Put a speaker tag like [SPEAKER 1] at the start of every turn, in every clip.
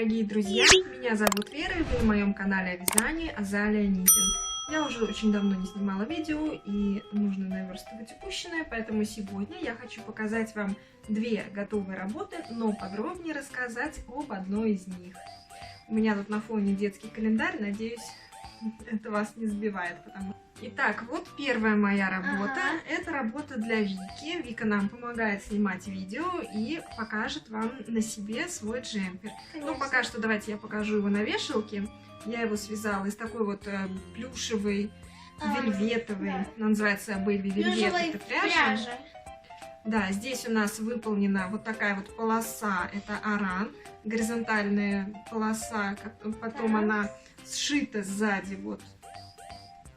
[SPEAKER 1] дорогие друзья! Меня зовут Вера, и вы в моем канале о вязании Азалия Нитин. Я уже очень давно не снимала видео, и нужно наверстывать упущенное, поэтому сегодня я хочу показать вам две готовые работы, но подробнее рассказать об одной из них. У меня тут на фоне детский календарь, надеюсь, это вас не сбивает. Итак, вот первая моя работа. Это работа для Вики. Вика нам помогает снимать видео и покажет вам на себе свой джемпер.
[SPEAKER 2] Конечно.
[SPEAKER 1] Ну, пока что давайте я покажу его на вешалке. Я его связала из такой вот плюшевой, вельветовой,
[SPEAKER 2] да.
[SPEAKER 1] Она называется Baby Velvet, это пряжа. Да, здесь у нас выполнена вот такая вот полоса, это аран, горизонтальная полоса, потом она сшита сзади, вот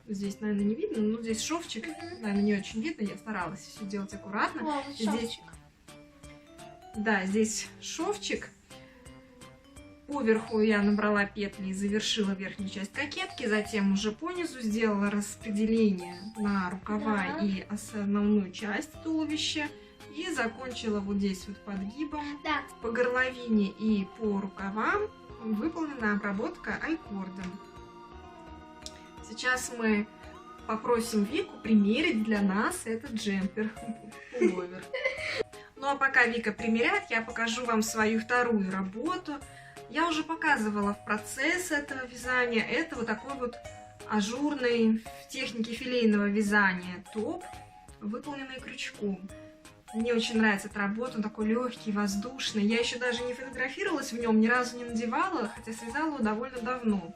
[SPEAKER 1] здесь, наверное, не видно, но здесь шовчик, наверное, не очень видно, я старалась все делать аккуратно.
[SPEAKER 2] О,
[SPEAKER 1] здесь, да, здесь шовчик. Поверху я набрала петли и завершила верхнюю часть кокетки, затем уже по низу сделала распределение на рукава и основную часть туловища. И закончила вот здесь вот подгибом.
[SPEAKER 2] Да.
[SPEAKER 1] По горловине и по рукавам выполнена обработка айкордом. Сейчас мы попросим Вику примерить для нас этот джемпер, пуловер. Ну а пока Вика примеряет, я покажу вам свою вторую работу. Я уже показывала в процесс этого вязания. Это вот такой вот ажурный в технике филейного вязания топ, выполненный крючком. Мне очень нравится эта работа, он такой легкий, воздушный. Я еще даже не фотографировалась в нем, ни разу не надевала, хотя связала его довольно давно.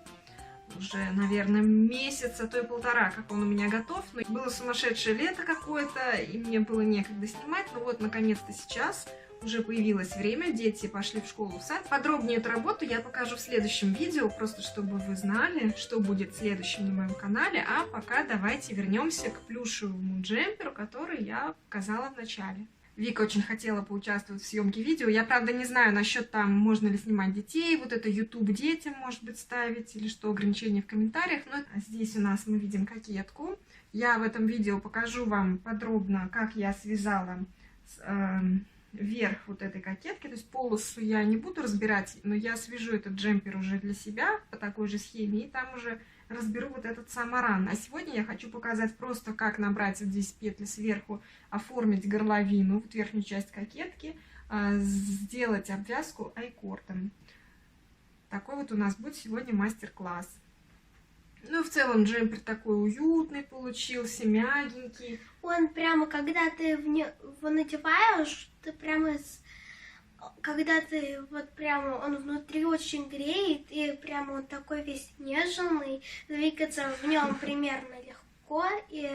[SPEAKER 1] Уже, наверное, месяц, а то и полтора, как он у меня готов. Но было сумасшедшее лето какое-то, и мне было некогда снимать. Но вот, наконец-то сейчас уже появилось время, дети пошли в школу, в сад. Подробнее эту работу я покажу в следующем видео, просто чтобы вы знали, что будет следующим на моем канале. А пока давайте вернемся к плюшевому джемперу, который я показала в начале. Вика очень хотела поучаствовать в съемке видео. Я, правда, не знаю насчет там, можно ли снимать детей, вот это YouTube детям, может быть, ставить, или что, ограничения в комментариях. Но здесь у нас мы видим кокетку. Я в этом видео покажу вам подробно, как я связала верх вот этой кокетки. То есть полосу я не буду разбирать, но я свяжу этот джемпер уже для себя по такой же схеме, и там уже разберу вот этот сам аран. А сегодня я хочу показать просто, как набрать вот здесь петли сверху, оформить горловину, вот верхнюю часть кокетки, сделать обвязку айкордом. Такой вот у нас будет сегодня мастер-класс. Ну, в целом джемпер такой уютный получился, мягенький.
[SPEAKER 2] Он прямо, когда ты его надеваешь, ты прямо, когда ты вот прямо, он внутри очень греет, и прямо он такой весь нежный, двигаться в нем примерно легко, и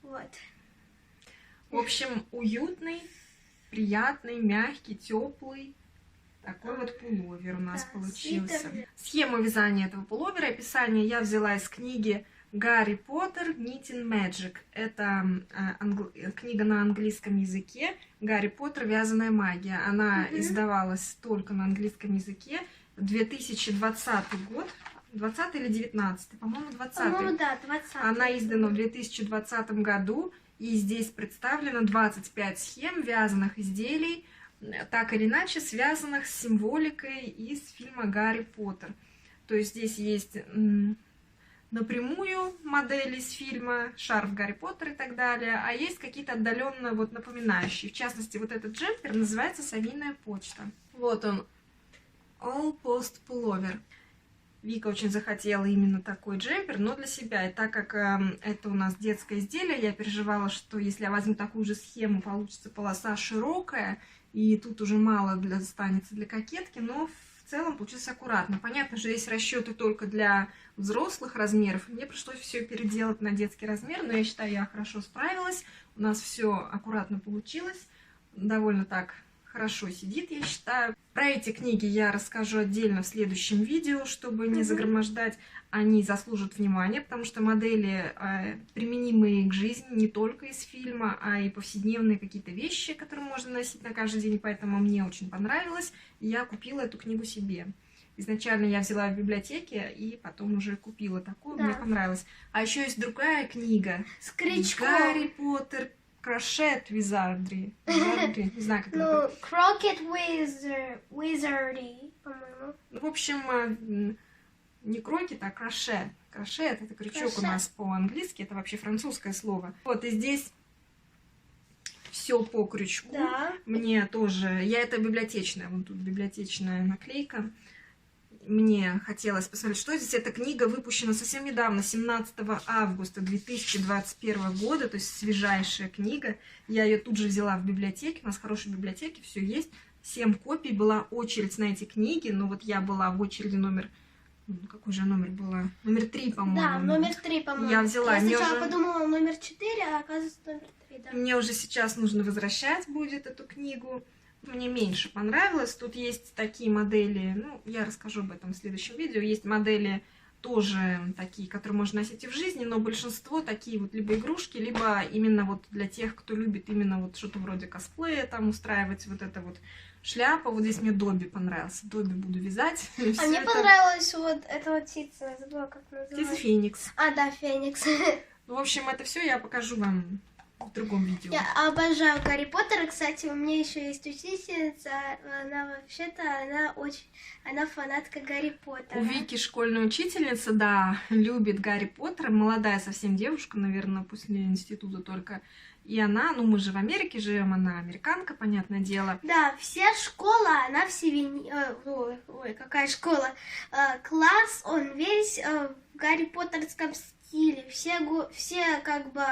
[SPEAKER 2] вот.
[SPEAKER 1] В общем, уютный, приятный, мягкий, теплый. Такой вот пуловер у нас получился. Схему вязания этого пуловера, описание я взяла из книги Гарри Поттер Knitting Magic. Это книга на английском языке. Гарри Поттер Вязаная магия. Она издавалась только на английском языке. 2020 год. 20 или 19? По-моему, 20.
[SPEAKER 2] По-моему, да, 20.
[SPEAKER 1] Она издана в 2020 году. И здесь представлено 25 схем вязаных изделий, так или иначе связанных с символикой из фильма «Гарри Поттер». То есть здесь есть напрямую модели из фильма, шарф Гарри Поттер и так далее, а есть какие-то отдаленно вот напоминающие. В частности, вот этот джемпер называется «Совиная почта». Вот он, All Post Pullover. Вика очень захотела именно такой джемпер, но для себя. И так как это у нас детское изделие, я переживала, что если я возьму такую же схему, получится полоса широкая, и тут уже мало останется для кокетки, но в целом получилось аккуратно. Понятно, что здесь расчеты только для взрослых размеров. Мне пришлось все переделать на детский размер, но я считаю, я хорошо справилась. У нас все аккуратно получилось, довольно так хорошо сидит, я считаю. Про эти книги я расскажу отдельно в следующем видео, чтобы не загромождать. Они заслужат внимания, потому что модели, применимые к жизни, не только из фильма, а и повседневные какие-то вещи, которые можно носить на каждый день, поэтому мне очень понравилось. И я купила эту книгу себе. Изначально я взяла в библиотеке и потом уже купила такую, мне понравилось. А еще есть другая книга.
[SPEAKER 2] С крючком.
[SPEAKER 1] Гарри Поттер Crochet Wizardry. Не знаю, как это.
[SPEAKER 2] Ну, Croquet Wizardry, по-моему.
[SPEAKER 1] В общем, не крокет, а крошет. Крошет — это крючок у нас по-английски, это вообще французское слово. Вот, и здесь все по крючку.
[SPEAKER 2] Да.
[SPEAKER 1] Мне тоже, это библиотечная, вон тут библиотечная наклейка. Мне хотелось посмотреть, что здесь. Эта книга выпущена совсем недавно, 17 августа 2021 года, то есть свежайшая книга. Я ее тут же взяла в библиотеке, у нас хорошие библиотеки, все есть. 7 копий, была очередь на эти книги, но вот я была в очереди номер... Какой же номер была? Номер 3, по-моему.
[SPEAKER 2] Да, номер 3, по-моему.
[SPEAKER 1] Я взяла.
[SPEAKER 2] Я сначала
[SPEAKER 1] уже...
[SPEAKER 2] подумала номер 4, а оказывается номер 3, да.
[SPEAKER 1] Мне уже сейчас нужно возвращать будет эту книгу. Мне меньше понравилось. Тут есть такие модели, ну, я расскажу об этом в следующем видео. Есть модели тоже такие, которые можно носить и в жизни, но большинство такие вот либо игрушки, либо именно вот для тех, кто любит именно вот что-то вроде косплея, там устраивать вот это вот шляпа. Вот здесь мне Добби понравился. Добби буду вязать.
[SPEAKER 2] А мне понравилась вот эта вот птица, я забыла, как называется.
[SPEAKER 1] Птица Феникс.
[SPEAKER 2] А, да, Феникс.
[SPEAKER 1] Ну, в общем, это все я покажу вам в другом видео.
[SPEAKER 2] Я обожаю Гарри Поттера. Кстати, у меня еще есть учительница. Она вообще-то, она фанатка Гарри Поттера.
[SPEAKER 1] У Вики школьная учительница, да, любит Гарри Поттера. Молодая совсем девушка, наверное, после института только. И она, ну мы же в Америке живем, она американка, понятное дело.
[SPEAKER 2] Да, вся школа, она в Севине... Ой, какая школа? Класс, он весь в Гарри Поттерском стиле. Все как бы...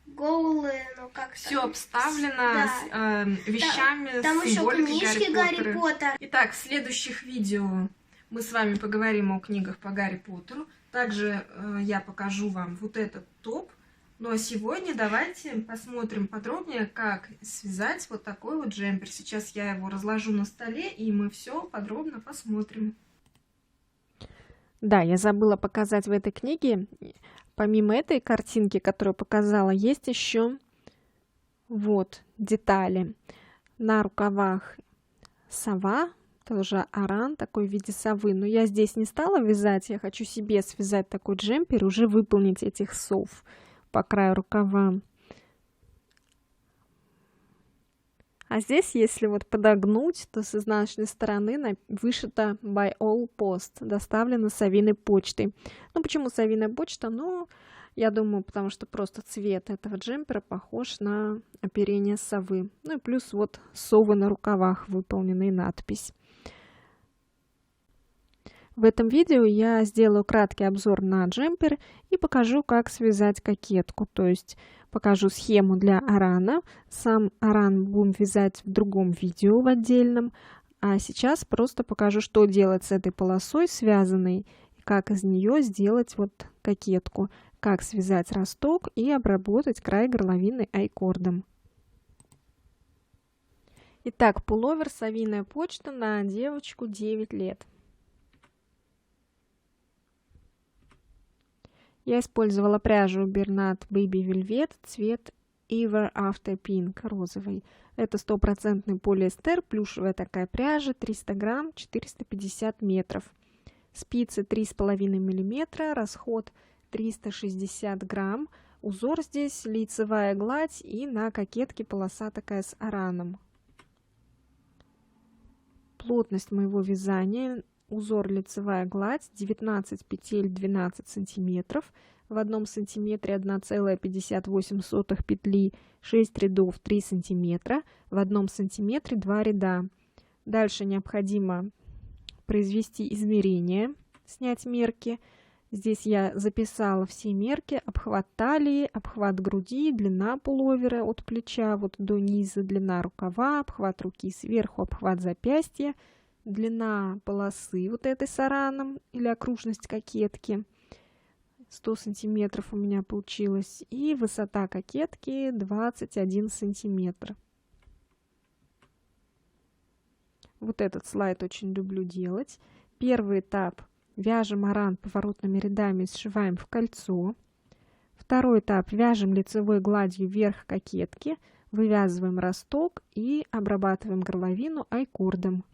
[SPEAKER 2] голые, ну как
[SPEAKER 1] все обставлено, да, вещами,
[SPEAKER 2] там еще книжки
[SPEAKER 1] Гарри Поттера. Итак, в следующих видео мы с вами поговорим о книгах по Гарри Поттеру. Также я покажу вам вот этот топ. Ну а сегодня давайте посмотрим подробнее, как связать вот такой вот джемпер. Сейчас я его разложу на столе, и мы все подробно посмотрим.
[SPEAKER 3] Да, я забыла показать в этой книге. Помимо этой картинки, которую показала, есть еще вот детали. На рукавах сова, тоже аран, такой в виде совы. Но я здесь не стала вязать, я хочу себе связать такой джемпер, уже выполнить этих сов по краю рукава. А здесь, если вот подогнуть, то с изнаночной стороны вышито by all post, доставлено совиной почтой. Ну, почему совиная почта? Ну, я думаю, потому что просто цвет этого джемпера похож на оперение совы. Ну и плюс вот совы на рукавах выполненные, надпись. В этом видео я сделаю краткий обзор на джемпер и покажу, как связать кокетку. То есть покажу схему для арана. Сам аран будем вязать в другом видео, в отдельном. А сейчас просто покажу, что делать с этой полосой связанной, и как из нее сделать вот кокетку. Как связать росток и обработать край горловины айкордом. Итак, пуловер совиная почта на девочку 9 лет. Я использовала пряжу Bernat Baby Velvet, цвет Ever After Pink, розовый. Это 100% полиэстер, плюшевая такая пряжа, 300 грамм, 450 метров. Спицы 3,5 мм, расход 360 грамм. Узор здесь лицевая гладь и на кокетке полоса такая с араном. Плотность моего вязания. Узор лицевая гладь, 19 петель 12 сантиметров, в 1 сантиметре 1,58 петли, 6 рядов 3 сантиметра, в 1 сантиметре 2 ряда. Дальше необходимо произвести измерения, снять мерки. Здесь я записала все мерки: обхват талии, обхват груди, длина пуловера от плеча вот до низа, длина рукава, обхват руки сверху, обхват запястья. Длина полосы вот этой с араном или окружность кокетки 100 сантиметров у меня получилось. И высота кокетки 21 сантиметр. Вот этот слайд очень люблю делать. Первый этап: вяжем аран поворотными рядами, сшиваем в кольцо. Второй этап: вяжем лицевой гладью вверх кокетки, вывязываем росток и обрабатываем горловину айкордом.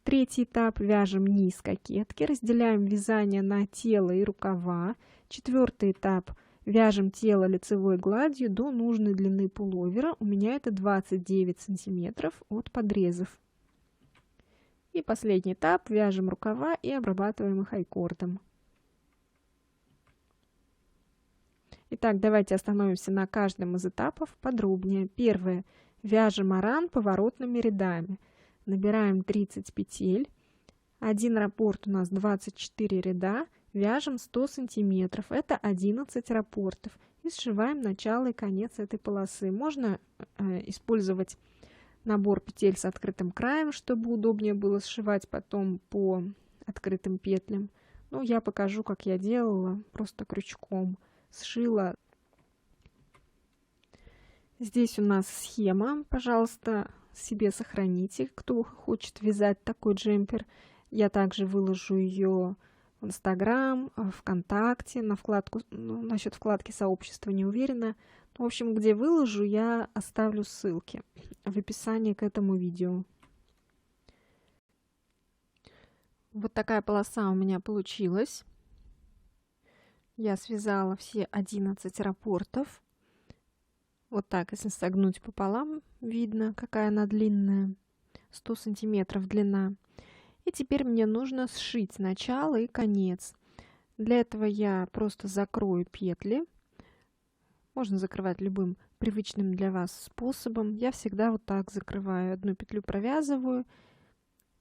[SPEAKER 3] Третий этап: вяжем низ кокетки, разделяем вязание на тело и рукава. Четвертый этап: Вяжем тело лицевой гладью до нужной длины пуловера. У меня это 29 сантиметров от подрезов. И последний этап. Вяжем рукава и обрабатываем их айкордом. Итак, давайте остановимся на каждом из этапов подробнее. Первое. Вяжем аран поворотными рядами. Набираем 30 петель. Один раппорт у нас 24 ряда. Вяжем 100 сантиметров. Это 11 раппортов. И сшиваем начало и конец этой полосы. Можно использовать набор петель с открытым краем, чтобы удобнее было сшивать потом по открытым петлям. Ну, я покажу, как я делала, просто крючком сшила. Здесь у нас схема, пожалуйста, себе сохраните, кто хочет вязать такой джемпер. Я также выложу ее в Инстаграм, ВКонтакте, на вкладку, насчет вкладки сообщества не уверена. В общем, где выложу, я оставлю ссылки в описании к этому видео. Вот такая полоса у меня получилась. Я связала все 11 раппортов. Вот так, если согнуть пополам, видно, какая она длинная. 100 сантиметров длина. И теперь мне нужно сшить начало и конец. Для этого я просто закрою петли. Можно закрывать любым привычным для вас способом. Я всегда вот так закрываю. Одну петлю провязываю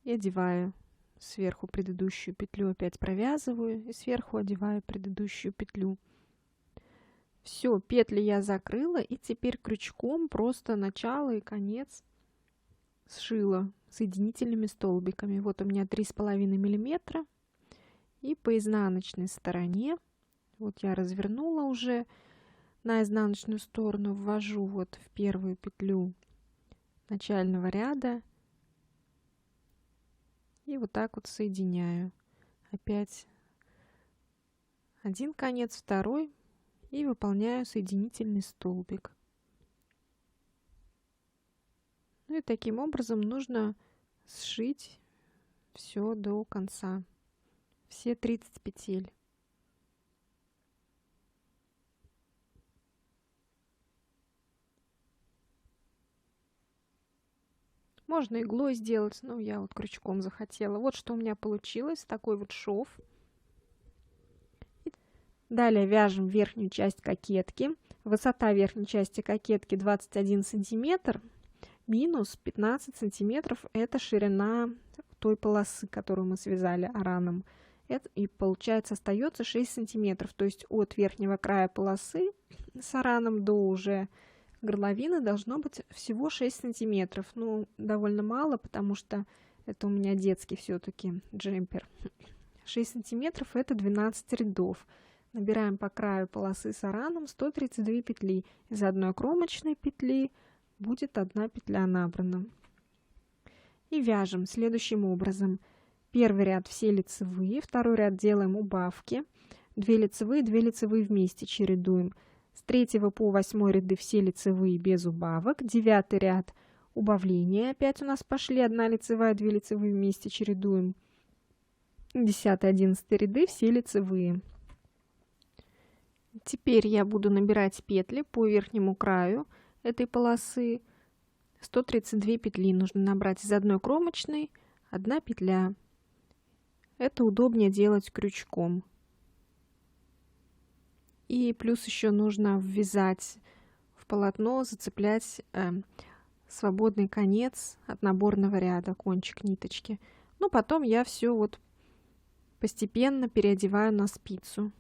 [SPEAKER 3] и одеваю. Сверху предыдущую петлю опять провязываю и сверху одеваю предыдущую петлю. Все, петли я закрыла, и теперь крючком просто начало и конец сшила соединительными столбиками. Вот у меня 3,5 миллиметра. И по изнаночной стороне, вот я развернула уже на изнаночную сторону, ввожу вот в первую петлю начального ряда. И вот так вот соединяю. Опять один конец, второй. И выполняю соединительный столбик. Ну и таким образом нужно сшить все до конца. Все 30 петель. Можно иглой сделать, но я вот крючком захотела. Вот что у меня получилось. Такой вот шов. Далее вяжем верхнюю часть кокетки. Высота верхней части кокетки 21 сантиметр. Минус 15 сантиметров это ширина той полосы, которую мы связали араном. И получается остается 6 сантиметров. То есть от верхнего края полосы с араном до уже горловины должно быть всего 6 сантиметров. Ну, довольно мало, потому что это у меня детский все-таки джемпер. 6 сантиметров это 12 рядов. Набираем по краю полосы с араном 132 петли. Из одной кромочной петли будет одна петля набрана. И вяжем следующим образом. Первый ряд все лицевые, второй ряд делаем убавки. 2 лицевые вместе чередуем. С 3 по 8 ряды все лицевые без убавок. 9 ряд убавления. Опять у нас пошли 1 лицевая, 2 лицевые вместе чередуем. 10-11 ряды все лицевые. Теперь я буду набирать петли по верхнему краю этой полосы. 132 петли нужно набрать из одной кромочной, 1 петля. Это удобнее делать крючком. И плюс еще нужно ввязать в полотно, зацеплять свободный конец от наборного ряда, кончик ниточки. Но потом я все вот постепенно переодеваю на спицу.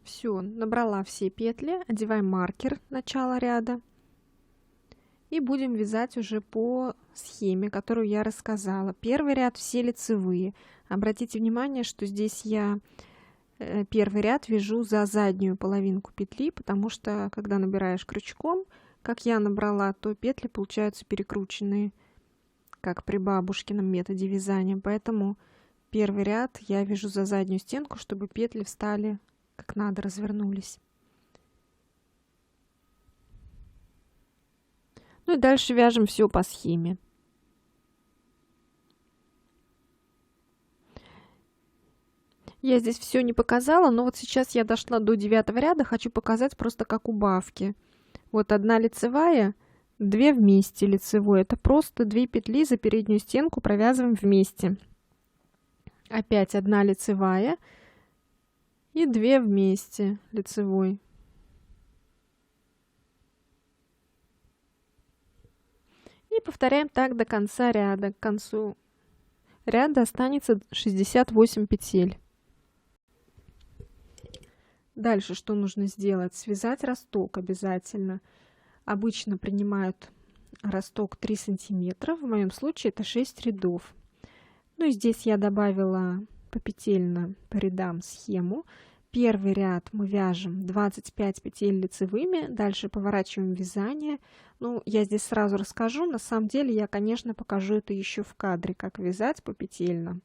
[SPEAKER 3] Все, набрала все петли, одеваем маркер начала ряда и будем вязать уже по схеме, которую я рассказала. Первый ряд все лицевые. Обратите внимание, что здесь я первый ряд вяжу за заднюю половинку петли, потому что когда набираешь крючком, как я набрала, то петли получаются перекрученные, как при бабушкином методе вязания. Поэтому первый ряд я вяжу за заднюю стенку, чтобы петли встали как надо, развернулись. Ну и дальше вяжем все по схеме. Я здесь все не показала, но вот сейчас я дошла до 9 ряда, хочу показать просто как убавки. Вот одна лицевая, 2 вместе лицевой. Это просто 2 петли за переднюю стенку провязываем вместе. Опять одна лицевая и 2 вместе лицевой. И повторяем так до конца ряда. К концу ряда останется 68 петель. Дальше что нужно сделать? Связать росток обязательно. Обычно принимают росток 3 сантиметра. В моем случае это 6 рядов. Ну и здесь я добавила попетельно по рядам схему. Первый ряд мы вяжем 25 петель лицевыми, дальше поворачиваем вязание. Ну, я здесь сразу расскажу, на самом деле я, конечно, покажу это еще в кадре, как вязать попетельно.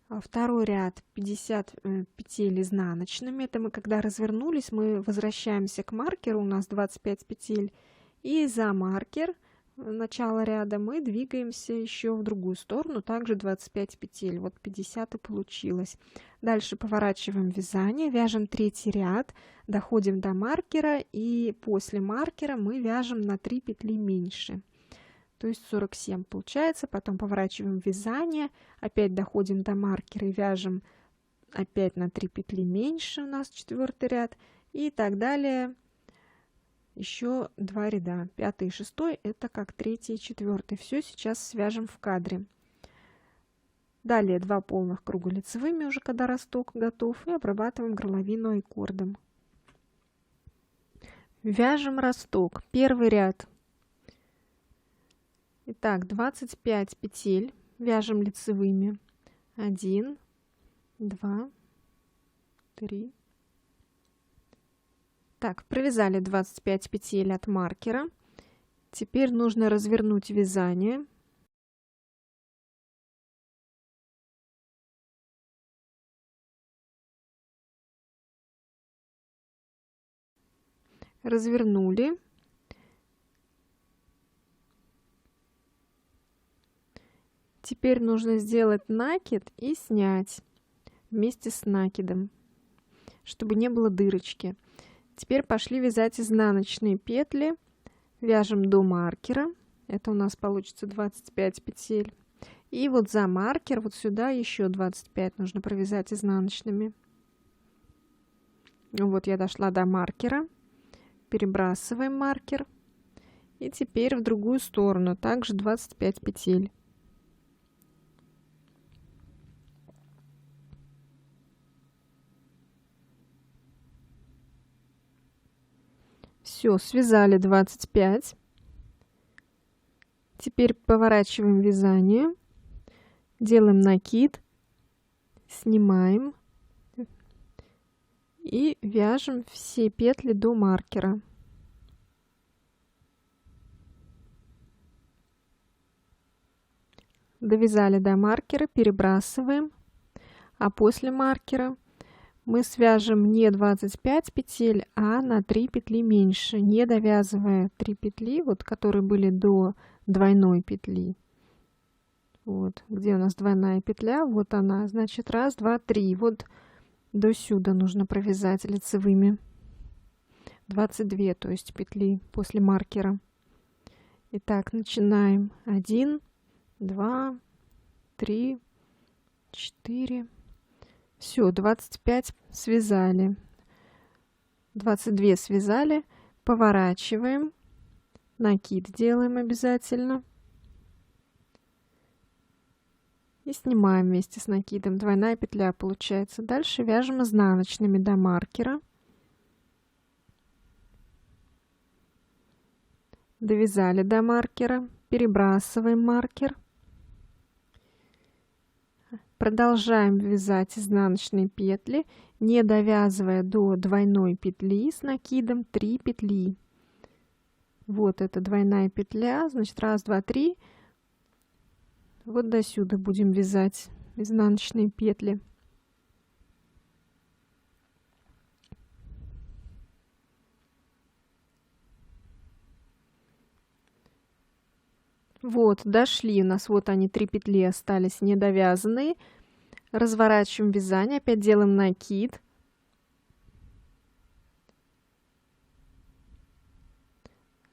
[SPEAKER 3] Второй ряд 50 петель изнаночными. Это мы когда развернулись, мы возвращаемся к маркеру, у нас 25 петель. И за маркер начало ряда мы двигаемся еще в другую сторону, также 25 петель. Вот 50 и получилось. Дальше поворачиваем вязание, вяжем третий ряд, доходим до маркера, и после маркера мы вяжем на 3 петли меньше. То есть 47 получается, потом поворачиваем вязание, опять доходим до маркера и вяжем опять на 3 петли меньше, у нас 4 ряд, и так далее. Еще 2 ряда, 5 и 6 это как 3 и 4. Все сейчас свяжем в кадре. Далее 2 полных круга лицевыми, уже когда росток готов, и обрабатываем горловину аккордом. Вяжем росток. Первый ряд. Итак, 25 петель вяжем лицевыми. 1, 2, 3. Так, провязали 25 петель от маркера. Теперь нужно развернуть вязание. Развернули. Теперь нужно сделать накид и снять вместе с накидом, чтобы не было дырочки. Теперь пошли вязать изнаночные петли. Вяжем до маркера. Это у нас получится 25 петель. И вот за маркер, вот сюда еще 25 нужно провязать изнаночными. Вот я дошла до маркера. Перебрасываем маркер. И теперь в другую сторону также 25 петель. Все, связали 25. Теперь поворачиваем вязание, делаем накид, снимаем и вяжем все петли до маркера. Довязали до маркера, перебрасываем, а после маркера мы свяжем не 25 петель, а на 3 петли меньше, не довязывая 3 петли, вот которые были до двойной петли. Вот, где у нас двойная петля, вот она, значит, 1, 2, 3. Вот до сюда нужно провязать лицевыми 22, то есть петли после маркера. Итак, начинаем. 1, 2, 3, 4. Все, 25 связали, 22 связали, поворачиваем, накид делаем обязательно и снимаем вместе с накидом. Двойная петля получается. Дальше вяжем изнаночными до маркера. Довязали до маркера, перебрасываем маркер. Продолжаем вязать изнаночные петли, не довязывая до двойной петли с накидом 3 петли. Вот это двойная петля, значит 1, 2, 3. Вот до сюда будем вязать изнаночные петли. Вот, дошли у нас, вот они 3 петли остались недовязанные. Разворачиваем вязание, опять делаем накид.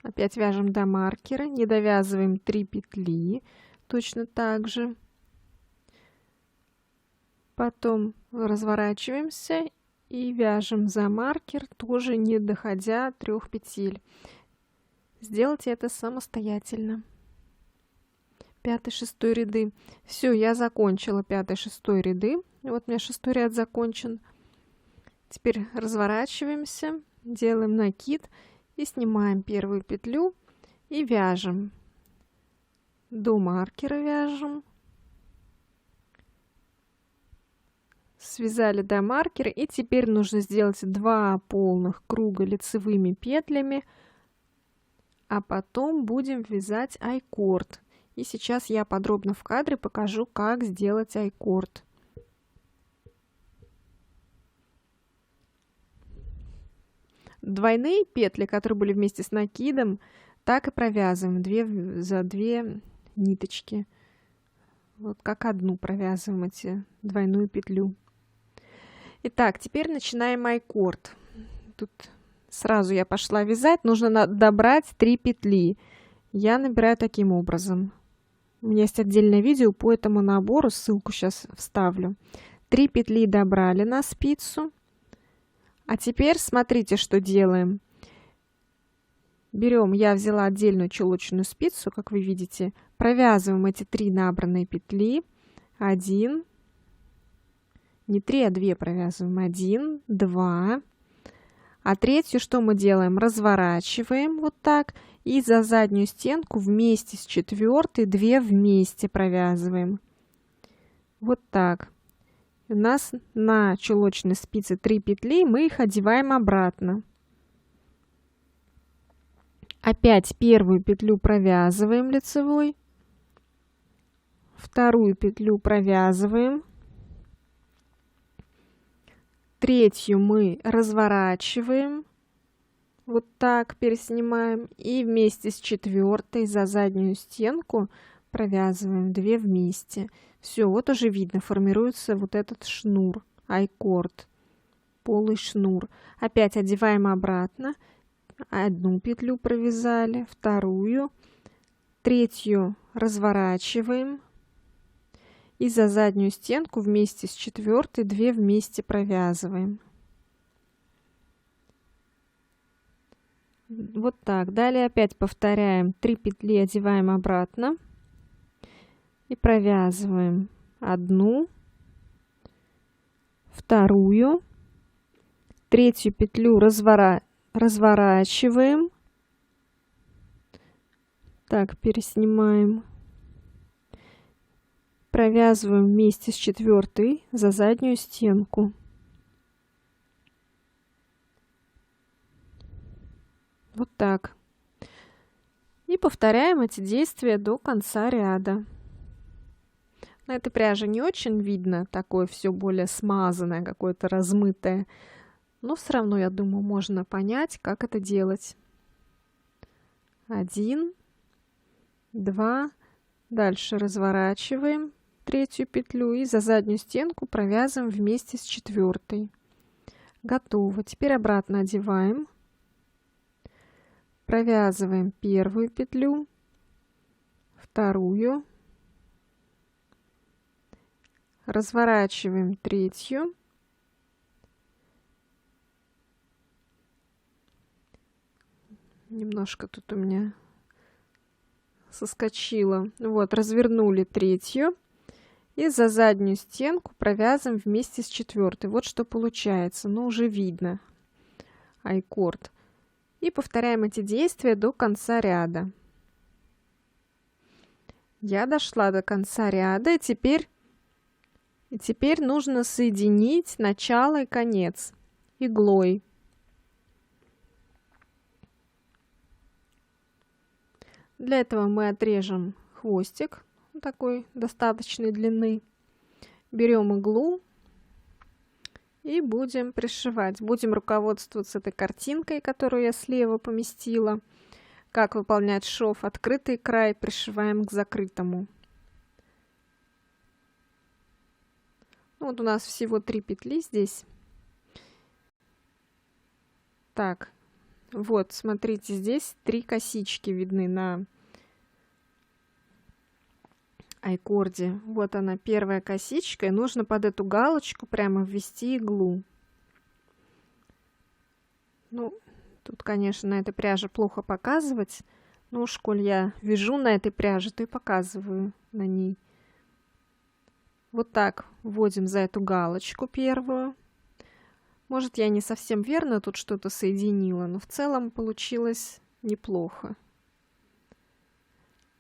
[SPEAKER 3] Опять вяжем до маркера, не довязываем 3 петли, точно так же. Потом разворачиваемся и вяжем за маркер, тоже не доходя 3 петель. Сделайте это самостоятельно. 5-6 ряды. Все, я закончила 5-6 ряды. Вот у меня 6 ряд закончен. Теперь разворачиваемся, делаем накид и снимаем первую петлю и вяжем. До маркера вяжем. Связали до маркера, и теперь нужно сделать 2 полных круга лицевыми петлями, а потом будем вязать айкорд. И сейчас я подробно в кадре покажу, как сделать айкорд. Двойные петли, которые были вместе с накидом, так и провязываем 2 за 2 ниточки. Вот как одну провязываем эти двойную петлю. Итак, теперь начинаем айкорд. Тут сразу я пошла вязать, нужно добрать 3 петли. Я набираю таким образом. У меня есть отдельное видео по этому набору, ссылку сейчас вставлю. 3 петли добрали на спицу. А теперь смотрите, что делаем. Берем, я взяла отдельную чулочную спицу, как вы видите, провязываем эти 3 набранные петли. 1, не 3, а 2 провязываем. 1, 2. А третью что мы делаем? Разворачиваем вот так и за заднюю стенку вместе с 4-й 2 вместе провязываем. Вот так. У нас на чулочной спице 3 петли, мы их одеваем обратно. Опять первую петлю провязываем лицевой, вторую петлю провязываем, третью мы разворачиваем, вот так переснимаем, и вместе с 4-й за заднюю стенку провязываем 2 вместе. Все, вот уже видно, формируется вот этот шнур, айкорд, полый шнур. Опять одеваем обратно. Одну петлю провязали, вторую, третью разворачиваем и за заднюю стенку вместе с 4-й 2 вместе провязываем. Вот так. Далее опять повторяем. 3 петли одеваем обратно и провязываем одну, вторую, третью петлю разворачиваем, так переснимаем, провязываем вместе с 4-й за заднюю стенку. Вот так. И повторяем эти действия до конца ряда. На этой пряже не очень видно, такое все более смазанное, какое-то размытое. Но все равно, я думаю, можно понять, как это делать. 1, 2. Дальше разворачиваем третью петлю и за заднюю стенку провязываем вместе с 4-й. Готово. Теперь обратно одеваем. Провязываем первую петлю, вторую, разворачиваем третью, немножко тут у меня соскочило. Вот, развернули третью и за заднюю стенку провязываем вместе с 4-й. Вот что получается, но уже видно айкорд. И повторяем эти действия до конца ряда. Я дошла до конца ряда, и теперь нужно соединить начало и конец иглой. Для этого мы отрежем хвостик такой достаточной длины, берем иглу и будем пришивать. Будем руководствоваться этой картинкой, которую я слева поместила. Как выполнять шов. Открытый край пришиваем к закрытому. Ну, вот у нас всего 3 петли здесь. Так, вот, смотрите, здесь 3 косички видны на айкорде. Вот она, первая косичка, и нужно под эту галочку прямо ввести иглу. Ну, тут, конечно, на этой пряже плохо показывать, но уж коль я вяжу на этой пряже, то и показываю на ней. Вот так вводим за эту галочку первую. Может, я не совсем верно тут что-то соединила, но в целом получилось неплохо.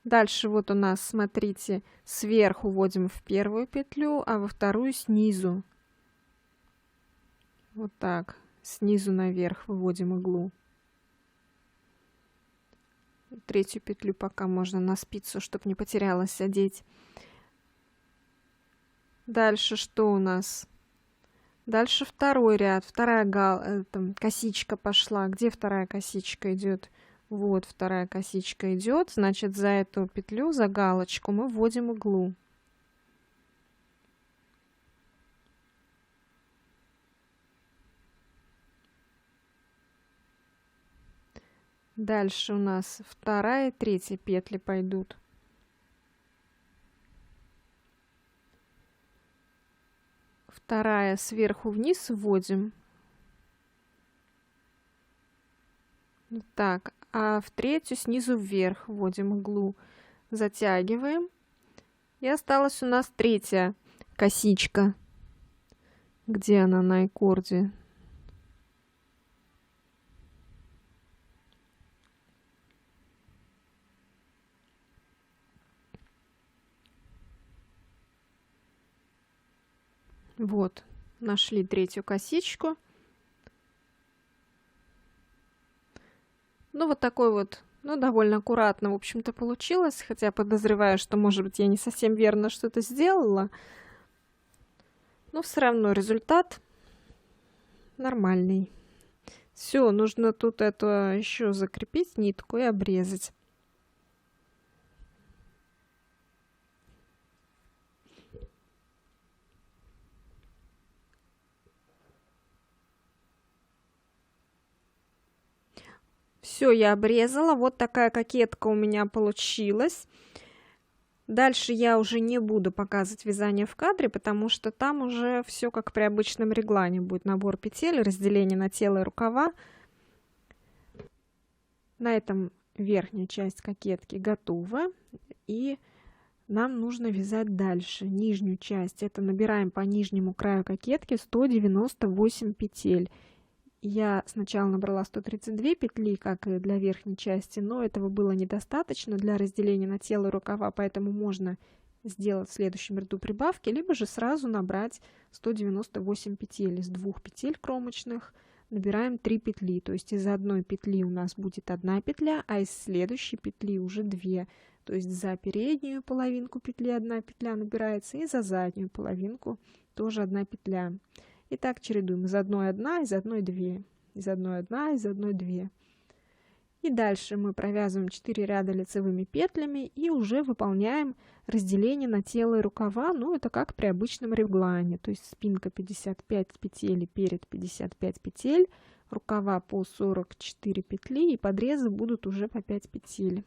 [SPEAKER 3] Дальше вот у нас, смотрите, сверху вводим в первую петлю, а во вторую снизу. Вот так, снизу наверх выводим иглу. Третью петлю пока можно на спицу, чтобы не потерялась, одеть. Дальше что у нас? Дальше второй ряд, вторая косичка пошла. Где вторая косичка идет? Вот вторая косичка идет, значит, за эту петлю, за галочку мы вводим иглу. Дальше у нас вторая и третья петли пойдут. Вторая сверху вниз вводим. Вот так. А в третью снизу вверх вводим иглу. Затягиваем. И осталась у нас третья косичка. Где она на айкорде? Вот, нашли третью косичку. Ну, вот такой вот, ну, довольно аккуратно, в общем-то, получилось. Хотя подозреваю, что, может быть, я не совсем верно что-то сделала. Но все равно результат нормальный. Все, нужно тут это еще закрепить нитку и обрезать. Все, я обрезала. Вот такая кокетка у меня получилась. Дальше я уже не буду показывать вязание в кадре, потому что там уже все как при обычном реглане будет. Набор петель, разделение на тело и рукава. На этом верхняя часть кокетки готова. И нам нужно вязать дальше нижнюю часть. Это набираем по нижнему краю кокетки 198 петель. Я сначала набрала 132 петли, как и для верхней части, но этого было недостаточно для разделения на тело и рукава, поэтому можно сделать в следующем ряду прибавки, либо же сразу набрать 198 петель. Из 2 петель кромочных набираем 3 петли, то есть из одной петли у нас будет 1 петля, а из следующей петли уже 2. То есть за переднюю половинку петли 1 петля набирается, и за заднюю половинку тоже 1 петля. И так чередуем. Из одной 1, из одной 2. Из одной 1, из одной 2. И дальше мы провязываем 4 ряда лицевыми петлями и уже выполняем разделение на тело и рукава. Ну, это как при обычном реглане. То есть спинка 55 петель и перед 55 петель. Рукава по 44 петли и подрезы будут уже по 5 петель.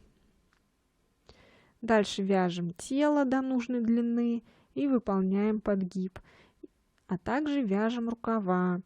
[SPEAKER 3] Дальше вяжем тело до нужной длины и выполняем подгиб. А также вяжем рукава.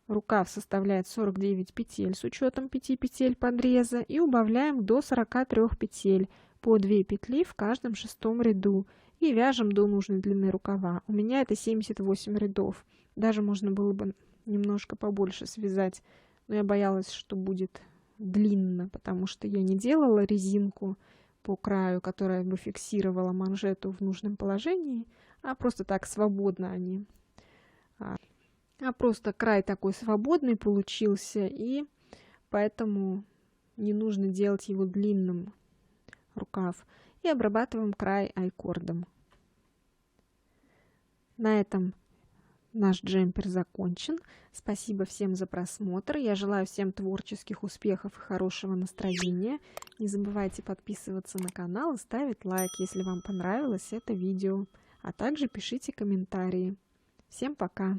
[SPEAKER 3] Рукав составляет 49 петель с учетом 5 петель подреза и убавляем до 43 петель, по 2 петли в каждом шестом ряду, и вяжем до нужной длины рукава. У меня это 78 рядов. Даже можно было бы немножко побольше связать, но я боялась, что будет длинно, потому что я не делала резинку по краю, которая бы фиксировала манжету в нужном положении, а просто так свободно они. Просто край такой свободный получился, и поэтому не нужно делать его длинным, рукав. И обрабатываем край айкордом. На этом наш джемпер закончен. Спасибо всем за просмотр. Я желаю всем творческих успехов и хорошего настроения. Не забывайте подписываться на канал и ставить лайк, если вам понравилось это видео. а также пишите комментарии. Всем пока!